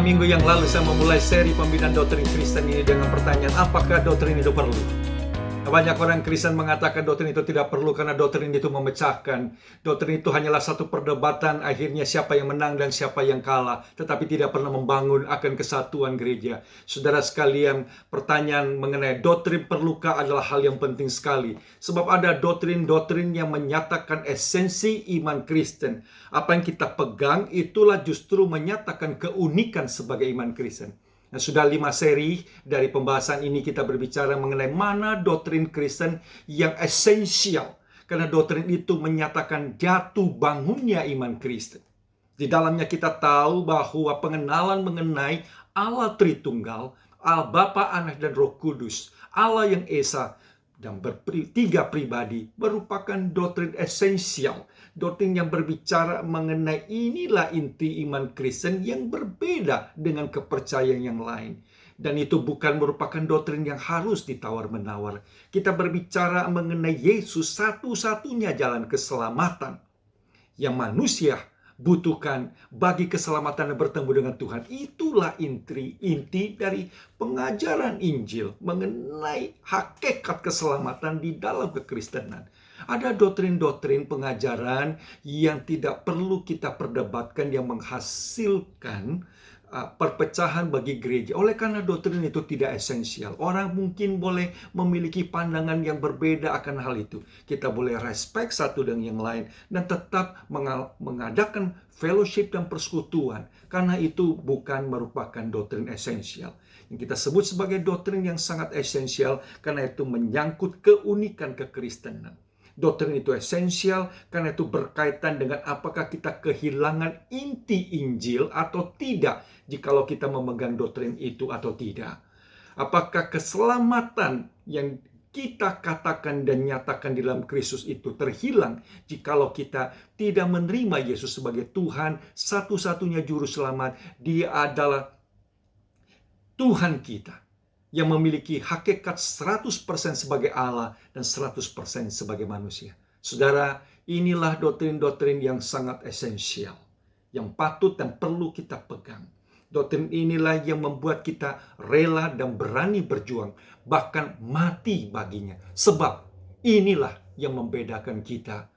minggu yang lalu saya memulai seri pembinaan doktrin Kristen ini dengan pertanyaan, apakah doktrin itu perlu? Banyak orang Kristen mengatakan doktrin itu tidak perlu karena doktrin itu memecahkan. Doktrin itu hanyalah satu perdebatan, akhirnya siapa yang menang dan siapa yang kalah. Tetapi tidak pernah membangun akan kesatuan gereja. Saudara sekalian, pertanyaan mengenai doktrin perlukah adalah hal yang penting sekali. Sebab ada doktrin-doktrin yang menyatakan esensi iman Kristen. Apa yang kita pegang itulah justru menyatakan keunikan sebagai iman Kristen. Nah, sudah 5 seri dari pembahasan ini kita berbicara mengenai mana doktrin Kristen yang esensial. Karena doktrin itu menyatakan jatuh bangunnya iman Kristen. Di dalamnya kita tahu bahwa pengenalan mengenai Allah Tritunggal, Allah Bapa, Anak, dan Roh Kudus, Allah yang Esa dan bertiga pribadi merupakan doktrin esensial. Doktrin yang berbicara mengenai inilah inti iman Kristen yang berbeda dengan kepercayaan yang lain. Dan itu bukan merupakan doktrin yang harus ditawar-menawar. Kita berbicara mengenai Yesus satu-satunya jalan keselamatan yang manusia butuhkan bagi keselamatan dan bertemu dengan Tuhan. Itulah inti dari pengajaran Injil mengenai hakikat keselamatan di dalam kekristenan. Ada doktrin-doktrin pengajaran yang tidak perlu kita perdebatkan yang menghasilkan perpecahan bagi gereja. Oleh karena doktrin itu tidak esensial. Orang mungkin boleh memiliki pandangan yang berbeda akan hal itu. Kita boleh respect satu dengan yang lain dan tetap mengadakan fellowship dan persekutuan. Karena itu bukan merupakan doktrin esensial. Yang kita sebut sebagai doktrin yang sangat esensial karena itu menyangkut keunikan kekristenan. Doktrin itu esensial karena itu berkaitan dengan apakah kita kehilangan inti Injil atau tidak jikalau kita memegang doktrin itu atau tidak. Apakah keselamatan yang kita katakan dan nyatakan di dalam Kristus itu terhilang jikalau kita tidak menerima Yesus sebagai Tuhan, satu-satunya juru selamat. Dia adalah Tuhan kita yang memiliki hakikat 100% sebagai Allah dan 100% sebagai manusia. Saudara, inilah doktrin-doktrin yang sangat esensial, yang patut dan perlu kita pegang. Doktrin inilah yang membuat kita rela dan berani berjuang, bahkan mati baginya. Sebab inilah yang membedakan kita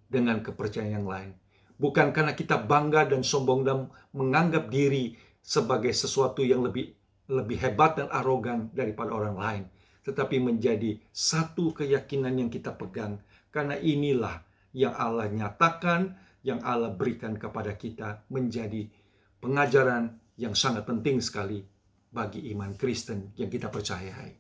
dengan kepercayaan yang lain. Bukan karena kita bangga dan sombong dan menganggap diri sebagai sesuatu yang lebih hebat dan arogan daripada orang lain, tetapi menjadi satu keyakinan yang kita pegang, karena inilah yang Allah nyatakan, yang Allah berikan kepada kita menjadi pengajaran yang sangat penting sekali bagi iman Kristen yang kita percayai.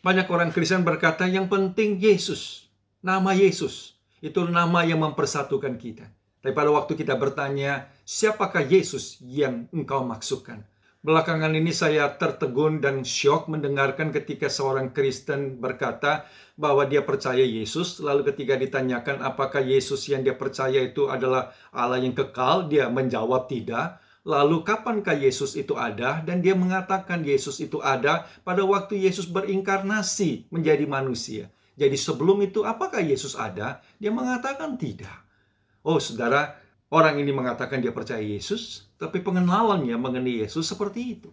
Banyak orang Kristen berkata yang penting Yesus, nama Yesus, itu nama yang mempersatukan kita. Tapi pada waktu kita bertanya, siapakah Yesus yang engkau maksudkan? Belakangan ini saya tertegun dan syok mendengarkan ketika seorang Kristen berkata bahwa dia percaya Yesus. Lalu ketika ditanyakan apakah Yesus yang dia percaya itu adalah Allah yang kekal, dia menjawab tidak. Lalu kapankah Yesus itu ada? Dan dia mengatakan Yesus itu ada pada waktu Yesus berinkarnasi menjadi manusia. Jadi sebelum itu apakah Yesus ada? Dia mengatakan tidak. Oh saudara, orang ini mengatakan dia percaya Yesus, tapi pengenalannya mengenai Yesus seperti itu.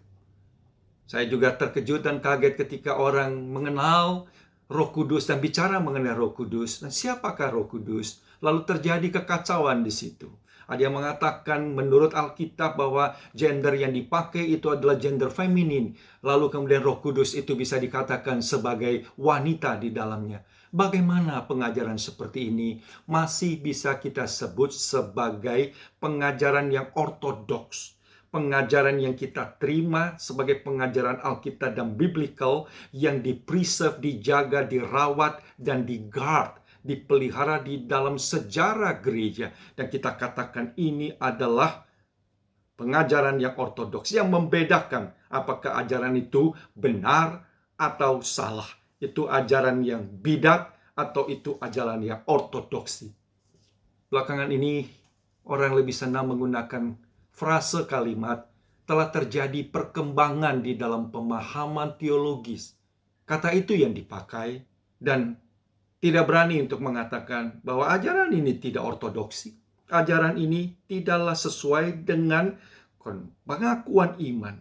Saya juga terkejut dan kaget ketika orang mengenal Roh Kudus dan bicara mengenai Roh Kudus. Dan siapakah Roh Kudus? Lalu terjadi kekacauan di situ. Ada yang mengatakan menurut Alkitab bahwa gender yang dipakai itu adalah gender feminin. Lalu kemudian Roh Kudus itu bisa dikatakan sebagai wanita di dalamnya. Bagaimana pengajaran seperti ini masih bisa kita sebut sebagai pengajaran yang ortodoks? Pengajaran yang kita terima sebagai pengajaran Alkitab dan biblical yang di-preserve, dijaga, dirawat, dan di-guard, dipelihara di dalam sejarah gereja. Dan kita katakan ini adalah pengajaran yang ortodoks yang membedakan apakah ajaran itu benar atau salah. Itu ajaran yang bidat atau itu ajaran yang ortodoksi. Belakangan ini orang lebih senang menggunakan frase kalimat telah terjadi perkembangan di dalam pemahaman teologis. Kata itu yang dipakai dan tidak berani untuk mengatakan bahwa ajaran ini tidak ortodoksi. Ajaran ini tidaklah sesuai dengan pengakuan iman,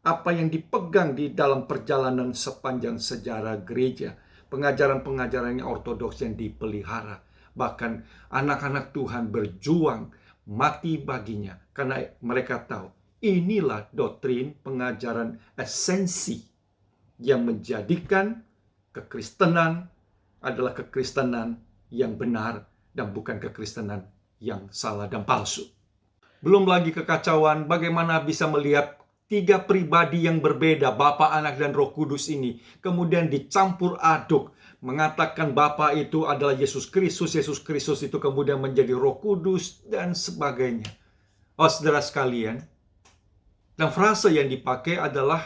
apa yang dipegang di dalam perjalanan sepanjang sejarah gereja, pengajaran-pengajaran yang ortodoks yang dipelihara. Bahkan anak-anak Tuhan berjuang mati baginya karena mereka tahu inilah doktrin pengajaran esensi yang menjadikan kekristenan adalah kekristenan yang benar dan bukan kekristenan yang salah dan palsu. Belum lagi kekacauan bagaimana bisa melihat tiga pribadi yang berbeda, Bapa, Anak, dan Roh Kudus ini kemudian dicampur aduk, mengatakan Bapa itu adalah Yesus Kristus itu kemudian menjadi Roh Kudus dan sebagainya. Oh, saudara sekalian, dan frase yang dipakai adalah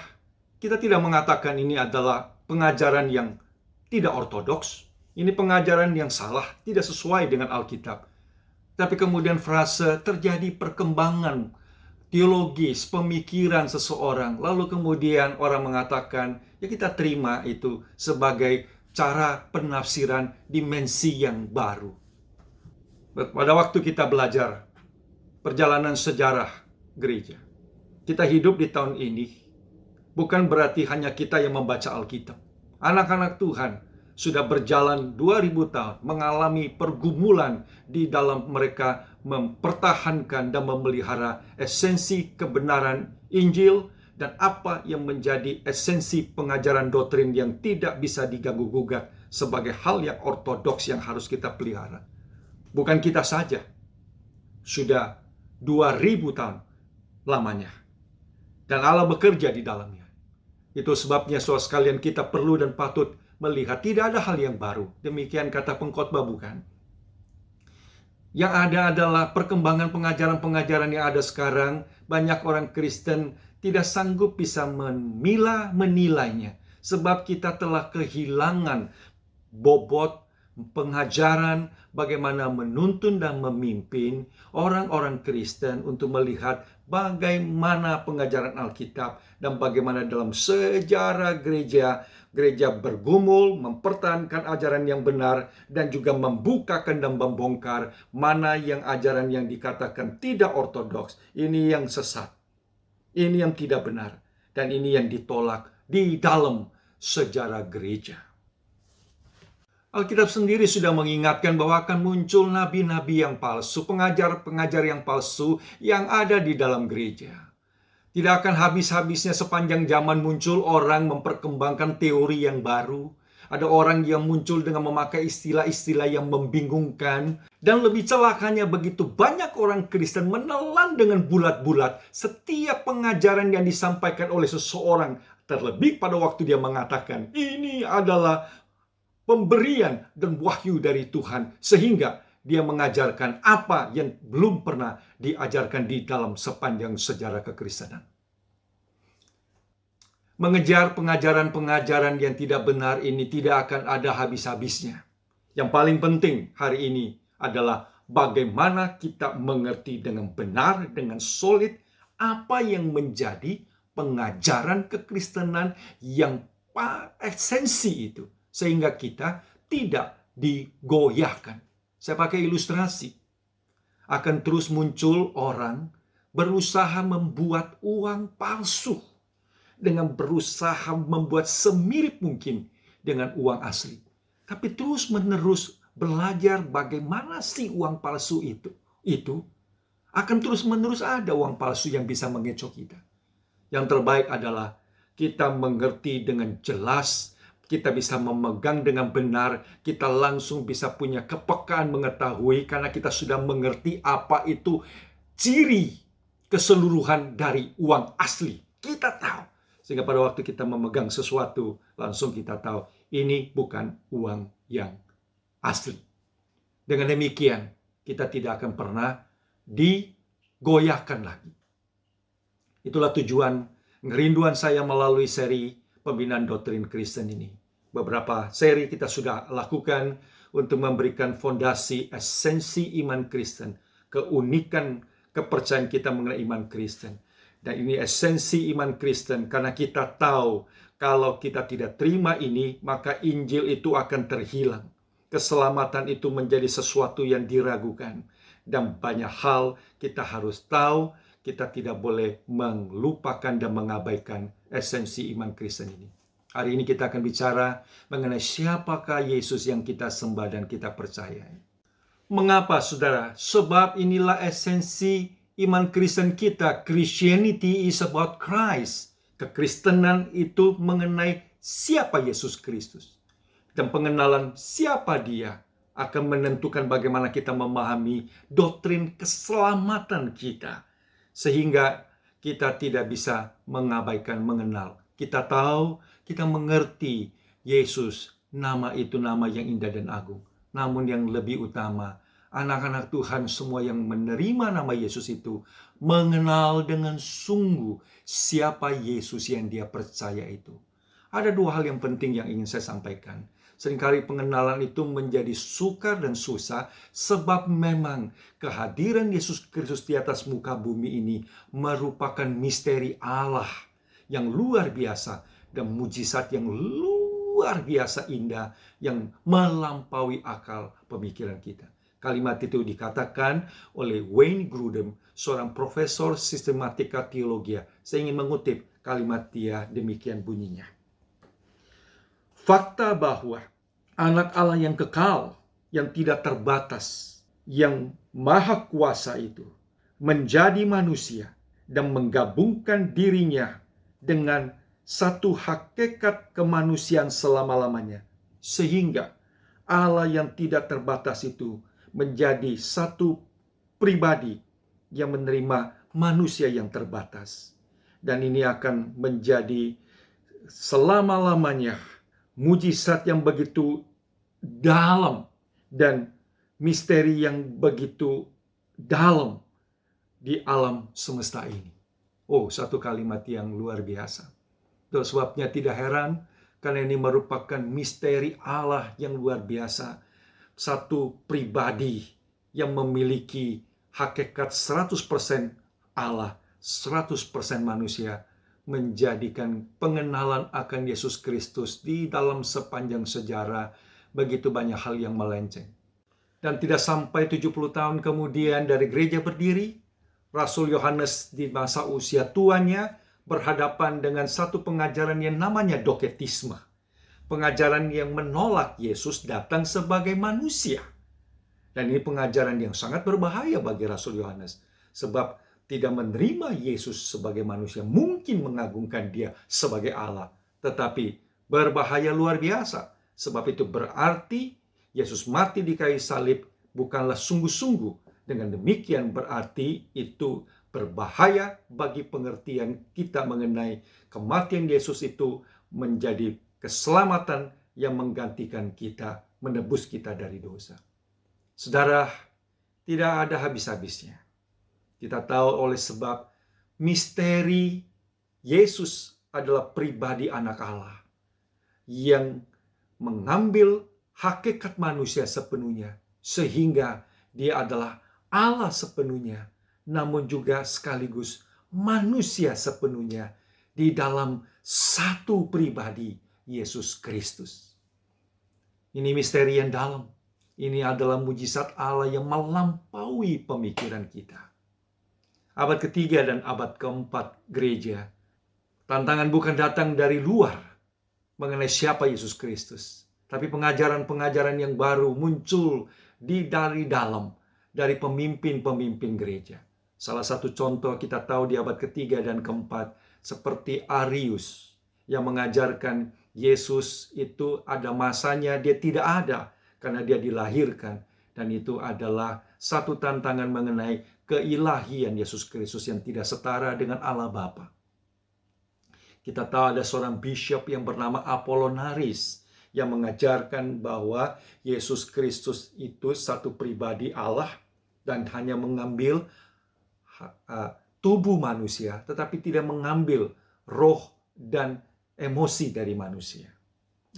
kita tidak mengatakan ini adalah pengajaran yang tidak ortodoks, ini pengajaran yang salah, tidak sesuai dengan Alkitab. Tapi kemudian frase terjadi perkembangan teologis, pemikiran seseorang, lalu kemudian orang mengatakan, ya kita terima itu sebagai cara penafsiran dimensi yang baru. Pada waktu kita belajar perjalanan sejarah gereja, kita hidup di tahun ini, bukan berarti hanya kita yang membaca Alkitab. Anak-anak Tuhan sudah berjalan 2000 tahun, mengalami pergumulan di dalam mereka mempertahankan dan memelihara esensi kebenaran Injil dan apa yang menjadi esensi pengajaran doktrin yang tidak bisa diganggu-gugat sebagai hal yang ortodoks yang harus kita pelihara. Bukan kita saja, sudah 2000 tahun lamanya. Dan Allah bekerja di dalamnya. Itu sebabnya saudara sekalian kita perlu dan patut melihat tidak ada hal yang baru. Demikian kata pengkhotbah, bukan? Yang ada adalah perkembangan pengajaran-pengajaran yang ada sekarang. Banyak orang Kristen tidak sanggup bisa menilainya. Sebab kita telah kehilangan bobot pengajaran bagaimana menuntun dan memimpin orang-orang Kristen untuk melihat bagaimana pengajaran Alkitab dan bagaimana dalam sejarah gereja bergumul, mempertahankan ajaran yang benar, dan juga membukakan dan membongkar mana yang ajaran yang dikatakan tidak ortodoks, ini yang sesat, ini yang tidak benar, dan ini yang ditolak di dalam sejarah gereja. Alkitab sendiri sudah mengingatkan bahwa akan muncul nabi-nabi yang palsu, pengajar-pengajar yang palsu yang ada di dalam gereja. Tidak akan habis-habisnya sepanjang zaman muncul orang memperkembangkan teori yang baru. Ada orang yang muncul dengan memakai istilah-istilah yang membingungkan. Dan lebih celakanya begitu banyak orang Kristen menelan dengan bulat-bulat setiap pengajaran yang disampaikan oleh seseorang. Terlebih pada waktu dia mengatakan, ini adalah pemberian dan wahyu dari Tuhan. Sehingga dia mengajarkan apa yang belum pernah diajarkan di dalam sepanjang sejarah kekristenan. Mengejar pengajaran-pengajaran yang tidak benar ini tidak akan ada habis-habisnya. Yang paling penting hari ini adalah bagaimana kita mengerti dengan benar, dengan solid, apa yang menjadi pengajaran kekristenan yang esensi itu. Sehingga kita tidak digoyahkan. Saya pakai ilustrasi. Akan terus muncul orang berusaha membuat uang palsu. Dengan berusaha membuat semirip mungkin dengan uang asli. Tapi terus menerus belajar bagaimana sih uang palsu itu. Itu akan terus menerus ada uang palsu yang bisa mengecoh kita. Yang terbaik adalah kita mengerti dengan jelas, kita bisa memegang dengan benar, kita langsung bisa punya kepekaan mengetahui karena kita sudah mengerti apa itu ciri keseluruhan dari uang asli. Kita tahu. Sehingga pada waktu kita memegang sesuatu, langsung kita tahu ini bukan uang yang asli. Dengan demikian, kita tidak akan pernah digoyahkan lagi. Itulah tujuan, kerinduan saya melalui seri Pembinaan Doktrin Kristen ini. Beberapa seri kita sudah lakukan untuk memberikan fondasi esensi iman Kristen, keunikan kepercayaan kita mengenai iman Kristen. Dan ini esensi iman Kristen karena kita tahu kalau kita tidak terima ini, maka Injil itu akan terhilang. Keselamatan itu menjadi sesuatu yang diragukan. Dan banyak hal kita harus tahu, kita tidak boleh melupakan dan mengabaikan esensi iman Kristen ini. Hari ini kita akan bicara mengenai siapakah Yesus yang kita sembah dan kita percayai. Mengapa, saudara? Sebab inilah esensi iman Kristen kita. Christianity is about Christ. Kekristenan itu mengenai siapa Yesus Kristus. Dan pengenalan siapa Dia akan menentukan bagaimana kita memahami doktrin keselamatan kita. Sehingga kita tidak bisa mengabaikan mengenal. Kita tahu, kita mengerti Yesus, nama itu nama yang indah dan agung. Namun yang lebih utama, anak-anak Tuhan semua yang menerima nama Yesus itu mengenal dengan sungguh siapa Yesus yang dia percaya itu. Ada dua hal yang penting yang ingin saya sampaikan. Seringkali pengenalan itu menjadi sukar dan susah sebab memang kehadiran Yesus Kristus di atas muka bumi ini merupakan misteri Allah yang luar biasa dan mujizat yang luar biasa indah yang melampaui akal pemikiran kita. Kalimat itu dikatakan oleh Wayne Grudem, seorang profesor sistematika teologi. Saya ingin mengutip kalimat dia, demikian bunyinya. Fakta bahwa anak Allah yang kekal, yang tidak terbatas, yang maha kuasa itu menjadi manusia dan menggabungkan dirinya dengan satu hakikat kemanusiaan selama-lamanya. Sehingga Allah yang tidak terbatas itu menjadi satu pribadi yang menerima manusia yang terbatas. Dan ini akan menjadi selama-lamanya mujizat yang begitu dalam dan misteri yang begitu dalam di alam semesta ini. Oh, satu kalimat yang luar biasa. Itu sebabnya tidak heran karena ini merupakan misteri Allah yang luar biasa. Satu pribadi yang memiliki hakikat 100% Allah, 100% manusia, menjadikan pengenalan akan Yesus Kristus di dalam sepanjang sejarah begitu banyak hal yang melenceng. Dan tidak sampai 70 tahun kemudian dari gereja berdiri, Rasul Yohanes di masa usia tuanya berhadapan dengan satu pengajaran yang namanya doketisme. Pengajaran yang menolak Yesus datang sebagai manusia. Dan ini pengajaran yang sangat berbahaya bagi Rasul Yohanes. Sebab tidak menerima Yesus sebagai manusia mungkin mengagungkan dia sebagai Allah. Tetapi berbahaya luar biasa. Sebab itu berarti Yesus mati di kayu salib bukanlah sungguh-sungguh. Dengan demikian berarti itu berbahaya bagi pengertian kita mengenai kematian Yesus itu menjadi keselamatan yang menggantikan kita, menebus kita dari dosa. Saudara, tidak ada habis-habisnya. Kita tahu oleh sebab misteri Yesus adalah pribadi anak Allah yang mengambil hakikat manusia sepenuhnya sehingga dia adalah Allah sepenuhnya, namun juga sekaligus manusia sepenuhnya di dalam satu pribadi Yesus Kristus. Ini misteri yang dalam. Ini adalah mujizat Allah yang melampaui pemikiran kita. Abad ketiga dan abad keempat gereja, tantangan bukan datang dari luar mengenai siapa Yesus Kristus, tapi pengajaran-pengajaran yang baru muncul dari dalam, dari pemimpin-pemimpin gereja. Salah satu contoh kita tahu di abad ketiga dan keempat, seperti Arius yang mengajarkan Yesus itu ada masanya, dia tidak ada karena dia dilahirkan. Dan itu adalah satu tantangan mengenai keilahian Yesus Kristus yang tidak setara dengan Allah Bapa. Kita tahu ada seorang bishop yang bernama Apollonaris yang mengajarkan bahwa Yesus Kristus itu satu pribadi Allah dan hanya mengambil tubuh manusia, tetapi tidak mengambil roh dan emosi dari manusia.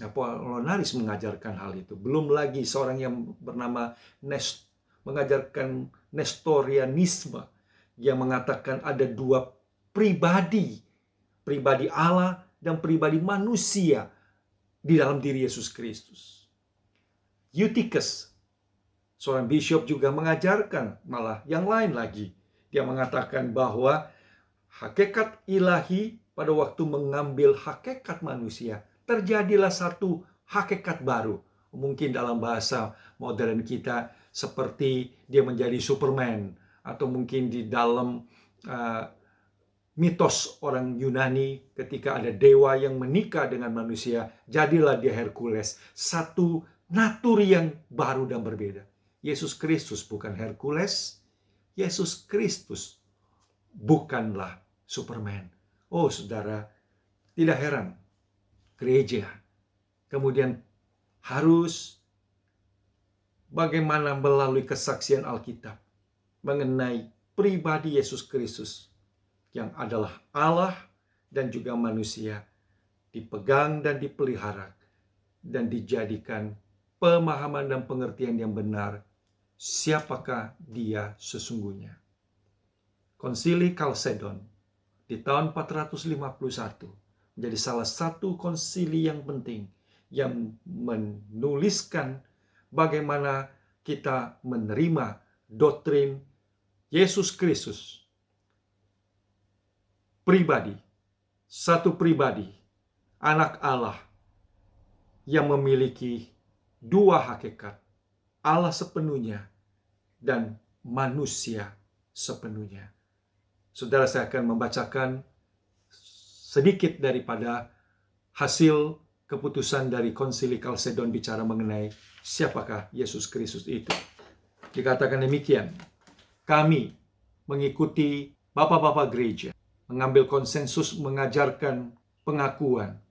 Apollonaris mengajarkan hal itu. Belum lagi seorang yang bernama mengajarkan Nestorianisme yang mengatakan ada dua pribadi, pribadi Allah dan pribadi manusia di dalam diri Yesus Kristus. Eutychus, seorang bishop juga mengajarkan malah yang lain lagi, Dia mengatakan bahwa hakikat ilahi pada waktu mengambil hakikat manusia, terjadilah satu hakikat baru. Mungkin dalam bahasa modern kita seperti dia menjadi Superman, atau mungkin di dalam mitos orang Yunani ketika ada dewa yang menikah dengan manusia, jadilah dia Hercules. Satu natur yang baru dan berbeda. Yesus Kristus bukan Hercules. Yesus Kristus bukanlah Superman. Oh saudara, tidak heran gereja kemudian harus bagaimana melalui kesaksian Alkitab mengenai pribadi Yesus Kristus yang adalah Allah dan juga manusia, dipegang dan dipelihara dan dijadikan pemahaman dan pengertian yang benar siapakah dia sesungguhnya. Konsili Chalcedon di tahun 451 menjadi salah satu konsili yang penting yang menuliskan bagaimana kita menerima doktrin Yesus Kristus pribadi, satu pribadi, anak Allah yang memiliki dua hakikat, Allah sepenuhnya dan manusia sepenuhnya. Saudara, saya akan membacakan sedikit daripada hasil keputusan dari Konsili Chalcedon bicara mengenai siapakah Yesus Kristus itu. Dikatakan demikian, kami mengikuti bapak-bapak gereja mengambil konsensus mengajarkan pengakuan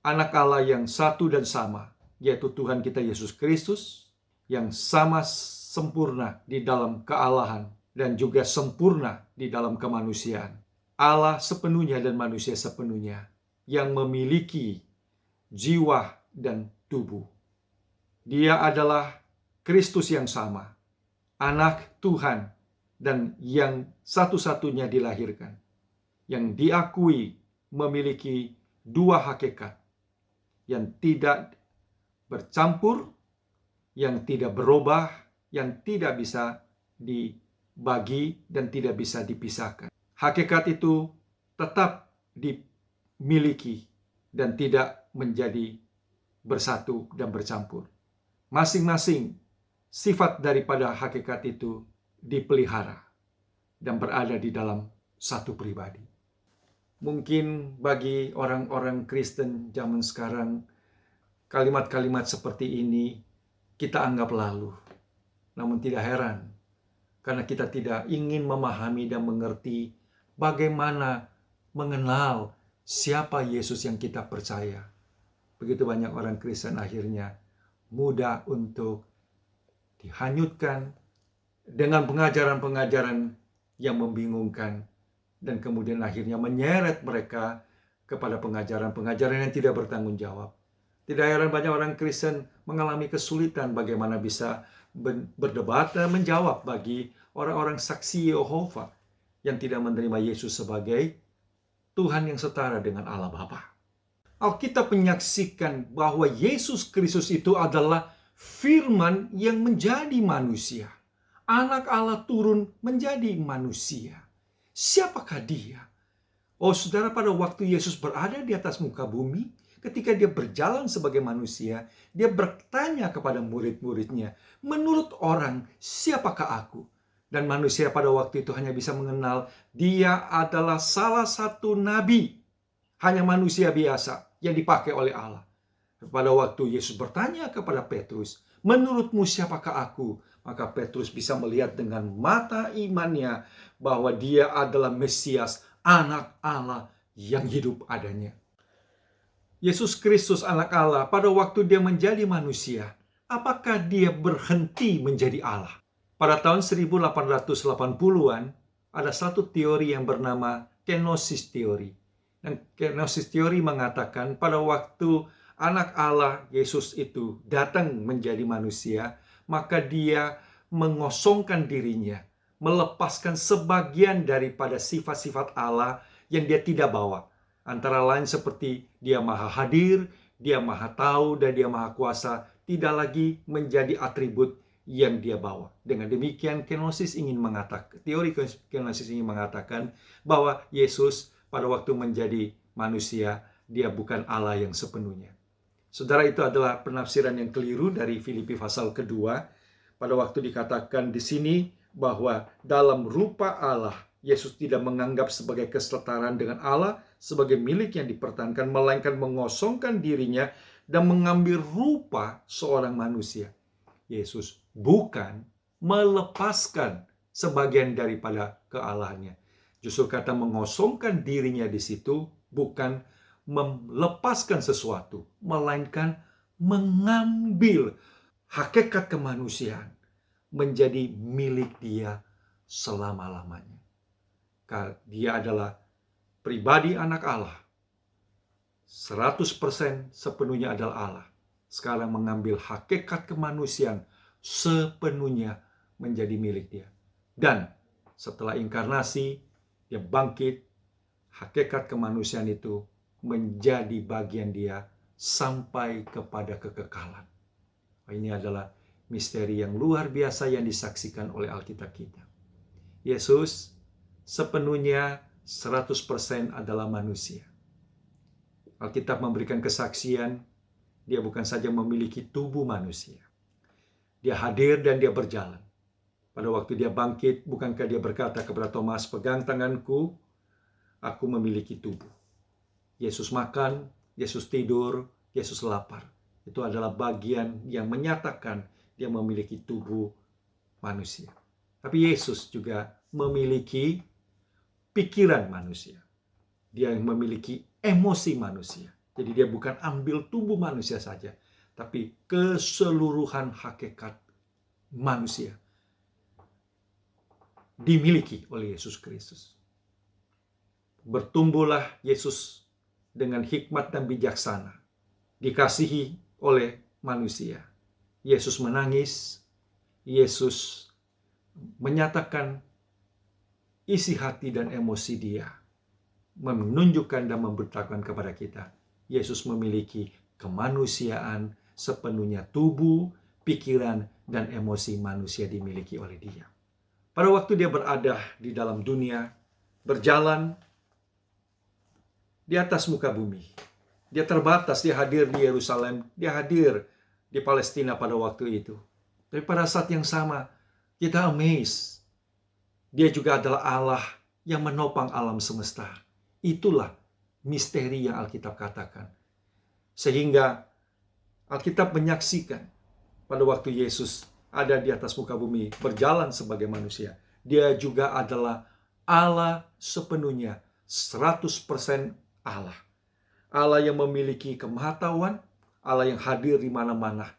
anak Allah yang satu dan sama, yaitu Tuhan kita Yesus Kristus, yang sama sempurna di dalam kealahan dan juga sempurna di dalam kemanusiaan. Allah sepenuhnya dan manusia sepenuhnya, yang memiliki jiwa dan tubuh. Dia adalah Kristus yang sama, anak Tuhan dan yang satu-satunya dilahirkan, yang diakui memiliki dua hakikat, yang tidak bercampur, yang tidak berubah, yang tidak bisa dibagi dan tidak bisa dipisahkan. Hakikat itu tetap dimiliki dan tidak menjadi bersatu dan bercampur. Masing-masing sifat daripada hakikat itu dipelihara dan berada di dalam satu pribadi. Mungkin bagi orang-orang Kristen zaman sekarang, kalimat-kalimat seperti ini kita anggap lalu. Namun tidak heran, karena kita tidak ingin memahami dan mengerti bagaimana mengenal siapa Yesus yang kita percaya. Begitu banyak orang Kristen akhirnya mudah untuk dihanyutkan dengan pengajaran-pengajaran yang membingungkan, dan kemudian akhirnya menyeret mereka kepada pengajaran-pengajaran yang tidak bertanggung jawab. Tidak heran banyak orang Kristen mengalami kesulitan bagaimana bisa berdebat dan menjawab bagi orang-orang saksi Yehova yang tidak menerima Yesus sebagai Tuhan yang setara dengan Allah Bapa. Alkitab menyaksikan bahwa Yesus Kristus itu adalah firman yang menjadi manusia. Anak Allah turun menjadi manusia. Siapakah dia? Oh saudara, pada waktu Yesus berada di atas muka bumi, ketika dia berjalan sebagai manusia, dia bertanya kepada murid-muridnya, menurut orang, siapakah aku? Dan manusia pada waktu itu hanya bisa mengenal dia adalah salah satu nabi, hanya manusia biasa yang dipakai oleh Allah. Pada waktu Yesus bertanya kepada Petrus, menurutmu siapakah aku? Maka Petrus bisa melihat dengan mata imannya bahwa dia adalah Mesias, anak Allah yang hidup adanya. Yesus Kristus anak Allah, pada waktu dia menjadi manusia, apakah dia berhenti menjadi Allah? Pada tahun 1880-an, ada satu teori yang bernama kenosis teori. Dan kenosis teori mengatakan pada waktu anak Allah Yesus itu datang menjadi manusia, maka dia mengosongkan dirinya, melepaskan sebagian daripada sifat-sifat Allah yang dia tidak bawa. Antara lain seperti dia maha hadir, dia maha tahu, dan dia maha kuasa, tidak lagi menjadi atribut yang dia bawa. Dengan demikian teori kenosis ingin mengatakan bahwa Yesus pada waktu menjadi manusia, dia bukan Allah yang sepenuhnya. Saudara, itu adalah penafsiran yang keliru dari Filipi pasal kedua. Pada waktu dikatakan di sini bahwa dalam rupa Allah, Yesus tidak menganggap sebagai kesetaraan dengan Allah sebagai milik yang dipertahankan, melainkan mengosongkan dirinya dan mengambil rupa seorang manusia. Yesus bukan melepaskan sebagian daripada kealahannya. Justru kata mengosongkan dirinya di situ bukan melepaskan sesuatu, melainkan mengambil hakikat kemanusiaan menjadi milik dia selama-lamanya. Karena dia adalah pribadi anak Allah, 100% sepenuhnya adalah Allah. Sekarang mengambil hakikat kemanusiaan sepenuhnya menjadi milik dia. Dan setelah inkarnasi, dia bangkit, hakikat kemanusiaan itu menjadi bagian dia sampai kepada kekekalan. Ini adalah misteri yang luar biasa yang disaksikan oleh Alkitab kita. Yesus sepenuhnya 100% adalah manusia. Alkitab memberikan kesaksian, dia bukan saja memiliki tubuh manusia. Dia hadir dan dia berjalan. Pada waktu dia bangkit, bukankah dia berkata kepada Thomas, "Pegang tanganku, aku memiliki tubuh." Yesus makan, Yesus tidur, Yesus lapar. Itu adalah bagian yang menyatakan dia memiliki tubuh manusia. Tapi Yesus juga memiliki pikiran manusia. Dia memiliki emosi manusia. Jadi dia bukan ambil tubuh manusia saja, tapi keseluruhan hakikat manusia dimiliki oleh Yesus Kristus. Bertumbuhlah Yesus dengan hikmat dan bijaksana, dikasihi oleh manusia. Yesus menangis, Yesus menyatakan isi hati dan emosi dia, menunjukkan dan memberitakan kepada kita, Yesus memiliki kemanusiaan sepenuhnya, tubuh, pikiran, dan emosi manusia dimiliki oleh dia. Pada waktu dia berada di dalam dunia, berjalan di atas muka bumi, dia terbatas, dia hadir di Yerusalem, dia hadir di Palestina pada waktu itu. Tapi pada saat yang sama, kita amazed, dia juga adalah Allah yang menopang alam semesta. Itulah misteri yang Alkitab katakan. Sehingga Alkitab menyaksikan pada waktu Yesus ada di atas muka bumi, berjalan sebagai manusia. Dia juga adalah Allah sepenuhnya, 100% Allah. Allah yang memiliki kemahatauan, Allah yang hadir di mana-mana,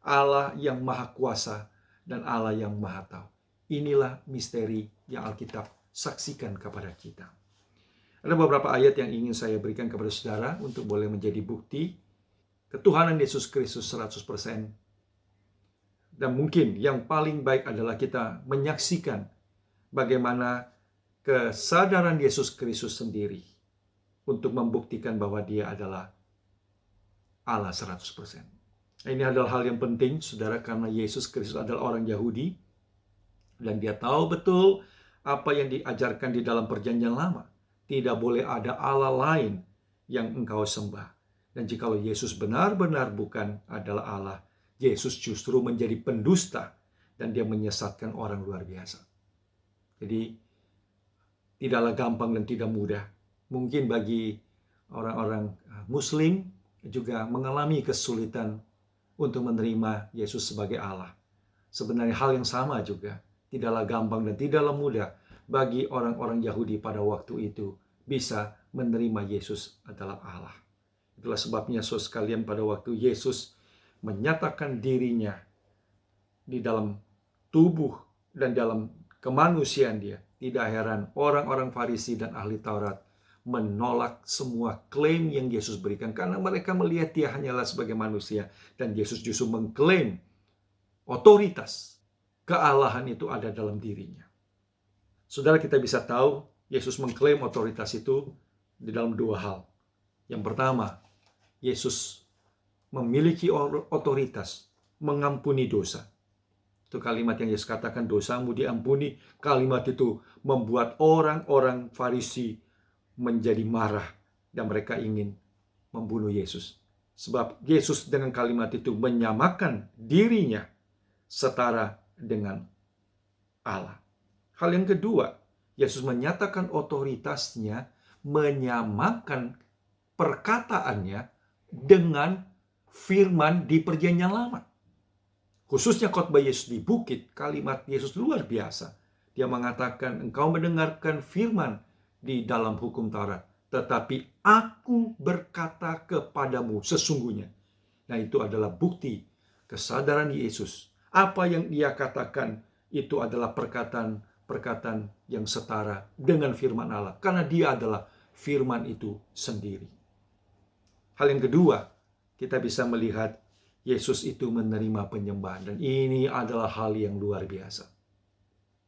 Allah yang maha kuasa, dan Allah yang maha tahu. Inilah misteri yang Alkitab saksikan kepada kita. Ada beberapa ayat yang ingin saya berikan kepada saudara untuk boleh menjadi bukti ketuhanan Yesus Kristus 100%. Dan mungkin yang paling baik adalah kita menyaksikan bagaimana kesadaran Yesus Kristus sendiri untuk membuktikan bahwa dia adalah Allah 100%. Ini adalah hal yang penting, saudara, karena Yesus Kristus adalah orang Yahudi dan dia tahu betul apa yang diajarkan di dalam perjanjian lama. Tidak boleh ada Allah lain yang engkau sembah. Dan jikalau Yesus benar-benar bukan adalah Allah, Yesus justru menjadi pendusta dan dia menyesatkan orang luar biasa. Jadi tidaklah gampang dan tidak mudah. Mungkin bagi orang-orang Muslim juga mengalami kesulitan untuk menerima Yesus sebagai Allah. Sebenarnya hal yang sama juga. Tidaklah gampang dan tidaklah mudah bagi orang-orang Yahudi pada waktu itu bisa menerima Yesus adalah Allah. Itulah sebabnya saudara sekalian, pada waktu Yesus menyatakan dirinya di dalam tubuh dan dalam kemanusiaan dia, tidak heran orang-orang Farisi dan ahli Taurat menolak semua klaim yang Yesus berikan karena mereka melihat dia hanyalah sebagai manusia dan Yesus justru mengklaim otoritas kealahan itu ada dalam dirinya. Saudara, kita bisa tahu Yesus mengklaim otoritas itu di dalam dua hal. Yang pertama, Yesus memiliki otoritas mengampuni dosa. Itu kalimat yang Yesus katakan, dosamu diampuni. Kalimat itu membuat orang-orang Farisi menjadi marah dan mereka ingin membunuh Yesus. Sebab Yesus dengan kalimat itu menyamakan dirinya setara dengan Allah. Hal yang kedua, Yesus menyatakan otoritasnya, menyamakan perkataannya dengan firman di Perjanjian Lama. Khususnya khotbah Yesus di bukit, kalimat Yesus luar biasa. Dia mengatakan, engkau mendengarkan firman di dalam hukum Taurat, tetapi aku berkata kepadamu sesungguhnya. Nah, itu adalah bukti kesadaran Yesus. Apa yang dia katakan itu adalah perkataan yang setara dengan firman Allah. Karena dia adalah firman itu sendiri. Hal yang kedua, kita bisa melihat Yesus itu menerima penyembahan. Dan ini adalah hal yang luar biasa.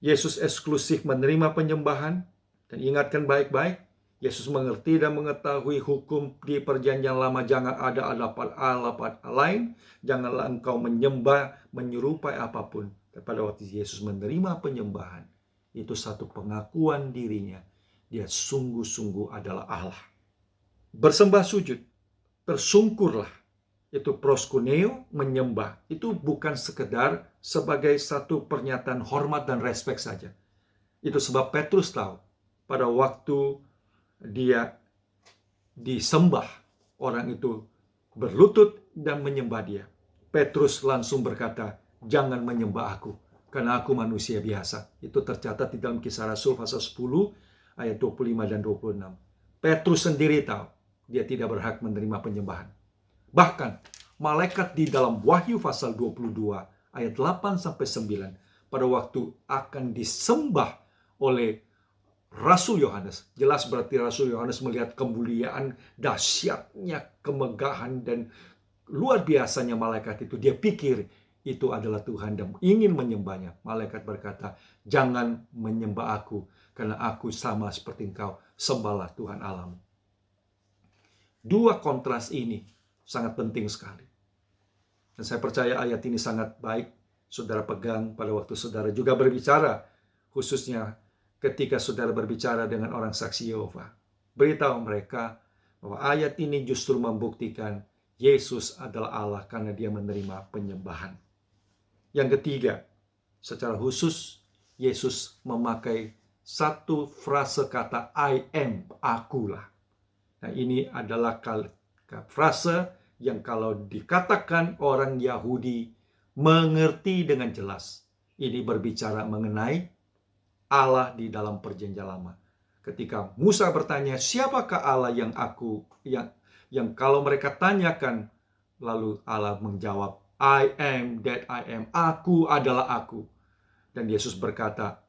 Yesus eksklusif menerima penyembahan. Dan ingatkan baik-baik, Yesus mengerti dan mengetahui hukum di Perjanjian Lama. Jangan ada Allah lain. Janganlah engkau menyembah, menyerupai apapun. Dan pada waktu Yesus menerima penyembahan, itu satu pengakuan dirinya. Dia sungguh-sungguh adalah Allah. Bersembah sujud, tersungkurlah. Itu proskuneo, menyembah. Itu bukan sekedar sebagai satu pernyataan hormat dan respek saja. Itu sebab Petrus tahu pada waktu dia disembah, orang itu berlutut dan menyembah dia. Petrus langsung berkata, jangan menyembah aku, karena aku manusia biasa. Itu tercatat di dalam Kisah Rasul pasal 10 ayat 25 dan 26. Petrus sendiri tahu dia tidak berhak menerima penyembahan. Bahkan malaikat di dalam Wahyu pasal 22 ayat 8-9 pada waktu akan disembah oleh Rasul Yohanes. Jelas berarti Rasul Yohanes melihat kemuliaan, dahsyatnya, kemegahan dan luar biasanya malaikat itu. Dia pikir itu adalah Tuhan dan ingin menyembahnya. Malaikat berkata, jangan menyembah aku karena aku sama seperti engkau. Sembahlah Tuhan Allahmu. Dua kontras ini sangat penting sekali. Dan saya percaya ayat ini sangat baik saudara pegang pada waktu saudara juga berbicara, khususnya ketika saudara berbicara dengan orang saksi Yehova. Beritahu mereka bahwa ayat ini justru membuktikan Yesus adalah Allah karena dia menerima penyembahan. Yang ketiga, secara khusus Yesus memakai satu frase kata I am, akulah. Nah, ini adalah frase yang kalau dikatakan orang Yahudi mengerti dengan jelas. Ini berbicara mengenai Allah di dalam Perjanjian Lama. Ketika Musa bertanya, siapakah Allah yang kalau mereka tanyakan, lalu Allah menjawab, I am that I am. Aku adalah aku. Dan Yesus berkata,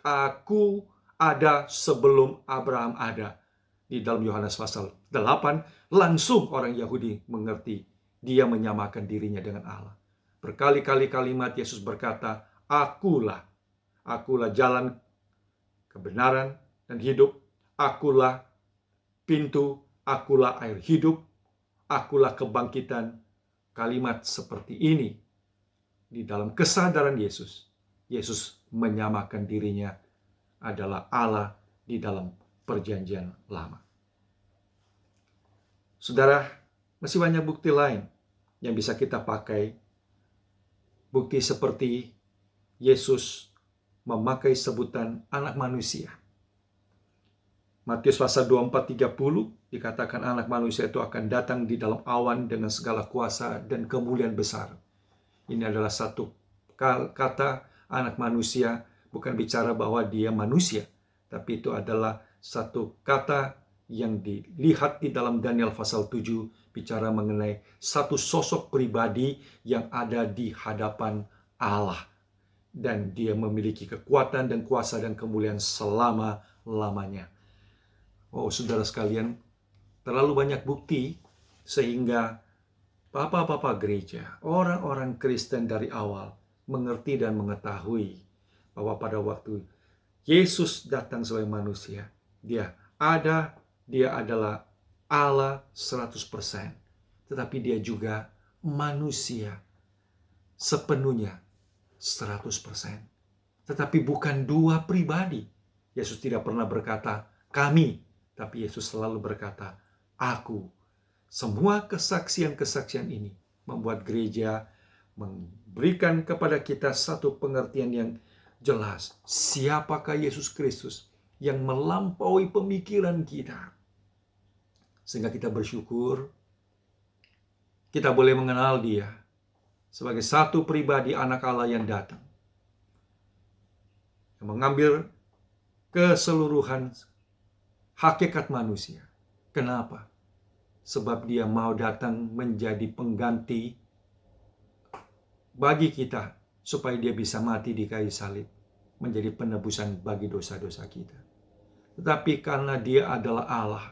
aku ada sebelum Abraham ada. Di dalam Yohanes pasal 8, langsung orang Yahudi mengerti dia menyamakan dirinya dengan Allah. Berkali-kali kalimat Yesus berkata, akulah jalan kebenaran dan hidup, akulah pintu, akulah air hidup, akulah kebangkitan. Kalimat seperti ini di dalam kesadaran Yesus, Yesus menyamakan dirinya adalah Allah di dalam Perjanjian Lama. Saudara, masih banyak bukti lain yang bisa kita pakai. Bukti seperti Yesus memakai sebutan anak manusia. Matius pasal 24:30 dikatakan anak manusia itu akan datang di dalam awan dengan segala kuasa dan kemuliaan besar. Ini adalah satu kata anak manusia, bukan bicara bahwa dia manusia, tapi itu adalah satu kata yang dilihat di dalam Daniel pasal 7 bicara mengenai satu sosok pribadi yang ada di hadapan Allah. Dan dia memiliki kekuatan dan kuasa dan kemuliaan selama-lamanya. Oh, saudara sekalian, terlalu banyak bukti sehingga bapak-bapak gereja, orang-orang Kristen dari awal mengerti dan mengetahui bahwa pada waktu Yesus datang sebagai manusia, dia adalah Allah 100%. Tetapi dia juga manusia sepenuhnya. 100%. Tetapi bukan dua pribadi. Yesus tidak pernah berkata, kami. Tapi Yesus selalu berkata, aku. Semua kesaksian-kesaksian ini membuat gereja memberikan kepada kita satu pengertian yang jelas. Siapakah Yesus Kristus yang melampaui pemikiran kita. Sehingga kita bersyukur, kita boleh mengenal Dia sebagai satu pribadi anak Allah yang datang. Yang mengambil keseluruhan hakikat manusia. Kenapa? Sebab Dia mau datang menjadi pengganti bagi kita, supaya Dia bisa mati di kayu salib, menjadi penebusan bagi dosa-dosa kita. Tetapi karena Dia adalah Allah,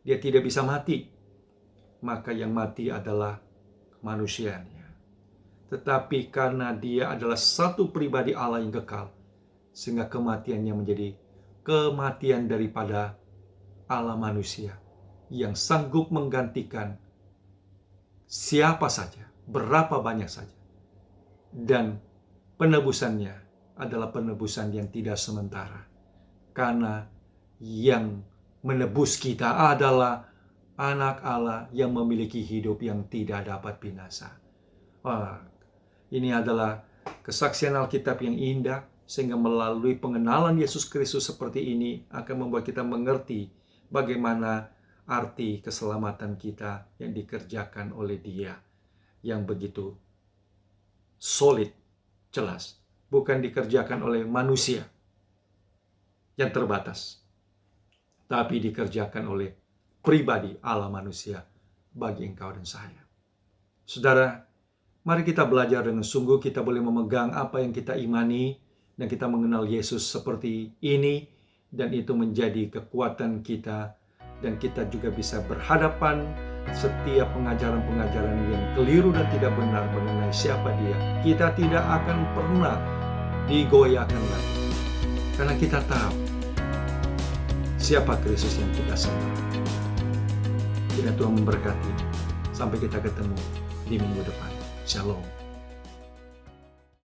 Dia tidak bisa mati, maka yang mati adalah manusianya. Tetapi karena Dia adalah satu pribadi Allah yang kekal, sehingga kematiannya menjadi kematian daripada Allah manusia, yang sanggup menggantikan siapa saja, berapa banyak saja. Dan penebusannya adalah penebusan yang tidak sementara. Karena yang menebus kita adalah anak Allah yang memiliki hidup yang tidak dapat binasa. Wah, ini adalah kesaksian Alkitab yang indah, sehingga melalui pengenalan Yesus Kristus seperti ini akan membuat kita mengerti bagaimana arti keselamatan kita yang dikerjakan oleh Dia, yang begitu solid, jelas, bukan dikerjakan oleh manusia yang terbatas, tapi dikerjakan oleh pribadi Allah manusia bagi engkau dan saya. Saudara, mari kita belajar dengan sungguh. Kita boleh memegang apa yang kita imani, dan kita mengenal Yesus seperti ini, dan itu menjadi kekuatan kita, dan kita juga bisa berhadapan setiap pengajaran-pengajaran yang keliru dan tidak benar mengenai siapa Dia. Kita tidak akan pernah digoyahkan lagi, karena kita tahu siapa Kristus yang kita sembah. Kiranya Tuhan memberkati. Sampai kita ketemu di minggu depan. Shalom.